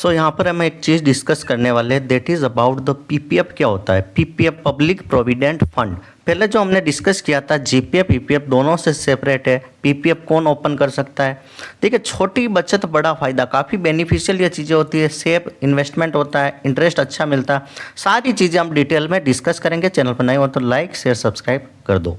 यहाँ पर हम एक चीज़ डिस्कस करने वाले हैं, that is about the PPF. क्या होता है पीपीएफ? Public provident fund. पहले जो हमने डिस्कस किया था जीपीएफ पीपीएफ दोनों से सेपरेट है। पीपीएफ कौन ओपन कर सकता है? देखिए, छोटी बचत बड़ा फायदा, काफ़ी बेनिफिशियल ये चीज़ें होती है। सेफ इन्वेस्टमेंट होता है, इंटरेस्ट अच्छा मिलता है। सारी चीज़ें हम डिटेल में डिस्कस करेंगे। चैनल पर नए हो तो लाइक शेयर सब्सक्राइब कर दो।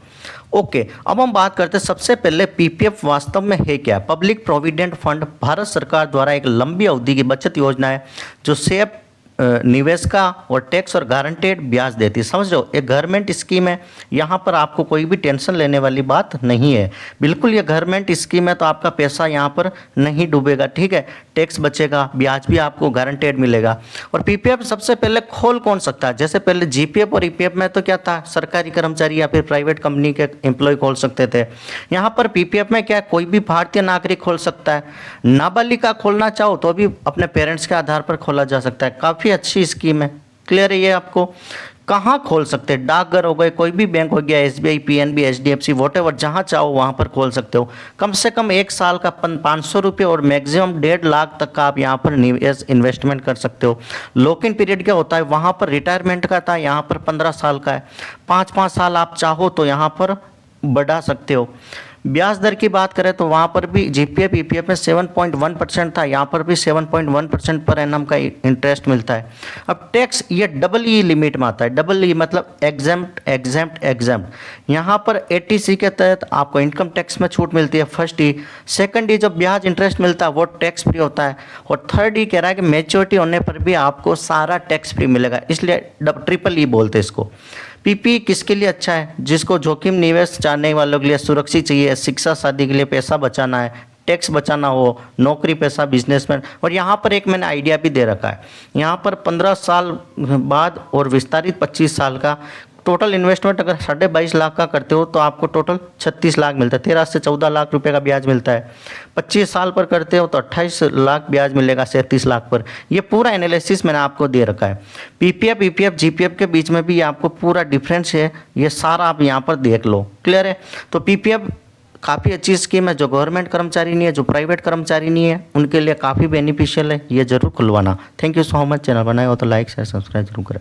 ओके, अब हम बात करते हैं सबसे पहले पीपीएफ वास्तव में है क्या? पब्लिक प्रोविडेंट फंड भारत सरकार द्वारा एक लंबी अवधि की बचत योजना है जो सेफ निवेश का और टैक्स और गारंटेड ब्याज देती है। समझ रहे हो, एक गवर्नमेंट स्कीम है। यहाँ पर आपको कोई भी टेंशन लेने वाली बात नहीं है। बिल्कुल ये गवर्नमेंट स्कीम है तो आपका पैसा यहाँ पर नहीं डूबेगा, ठीक है। टैक्स बचेगा, ब्याज भी आपको गारंटेड मिलेगा। और पीपीएफ सबसे पहले खोल कौन सकता है? जैसे पहले जीपीएफ और ईपीएफ में तो क्या था, सरकारी कर्मचारी या फिर प्राइवेट कंपनी के एम्प्लॉय खोल सकते थे। यहाँ पर पीपीएफ में क्या है, कोई भी भारतीय नागरिक खोल सकता है। नाबालिग खोलना चाहो तो भी अपने पेरेंट्स के आधार पर खोला जा सकता है। काफ़ी अच्छी स्कीम है। क्लियर है ये आपको? कहाँ खोल सकते हैं? डाकघर हो गए, कोई भी बैंक हो गया, एसबीआई, पीएनबी, एचडीएफसी, वॉटेवर, जहाँ चाहो वहाँ पर खोल सकते हो। कम से कम 1 साल का 500 रुपये और मैक्सिमम 1.5 लाख तक का आप यहाँ पर निवेश इन्वेस्टमेंट कर सकते हो। लॉक इन पीरियड क्या होता है? वहाँ पर रिटायरमेंट का था, यहाँ पर 15 साल का है। 5-5 साल आप चाहो तो यहाँ पर बढ़ा सकते हो। ब्याज दर की बात करें तो वहाँ पर भी जीपीएफ ईपीएफ में 7.1% था, यहाँ पर भी 7.1% पर एनम का इंटरेस्ट मिलता है। अब टैक्स ये डबल ई लिमिट में आता है। डबल ई मतलब एग्जेम्प्ट एग्जेम्प्ट एग्जेम्प्ट। यहाँ पर 80C के तहत आपको इनकम टैक्स में छूट मिलती है, फर्स्ट ई। सेकंड ई जो ब्याज इंटरेस्ट मिलता है वो टैक्स फ्री होता है। और थर्ड ई कह रहा है कि मैच्योरिटी होने पर भी आपको सारा टैक्स फ्री मिलेगा, इसलिए ट्रिपल ई बोलते हैं इसको। पीपी किसके लिए अच्छा है? जिसको जोखिम निवेश चाहने वालों के लिए सुरक्षित चाहिए, शिक्षा शादी के लिए पैसा बचाना है, टैक्स बचाना हो, नौकरी पेशा बिजनेसमैन। और यहाँ पर एक मैंने आइडिया भी दे रखा है। यहाँ पर 15 साल बाद और विस्तारित 25 साल का टोटल इन्वेस्टमेंट अगर 22.5 लाख का करते हो तो आपको टोटल 36 लाख मिलता है। 13 से 14 लाख रुपए का ब्याज मिलता है। 25 साल पर करते हो तो 28 लाख ब्याज मिलेगा 37 लाख पर। ये पूरा एनालिसिस मैंने आपको दे रखा है। पीपीएफ ईपीएफ जीपीएफ के बीच में भी आपको पूरा डिफरेंस है, ये सारा आप यहाँ पर देख लो। क्लियर है? तो पीपीएफ काफ़ी अच्छी स्कीम है। जो गवर्नमेंट कर्मचारी नहीं है, जो प्राइवेट कर्मचारी नहीं है, उनके लिए काफ़ी बेनिफिशियल है। ये जरूर खुलवाना। Thank you so much. Channel बनाए हो तो लाइक शेयर सब्सक्राइब जरूर करें।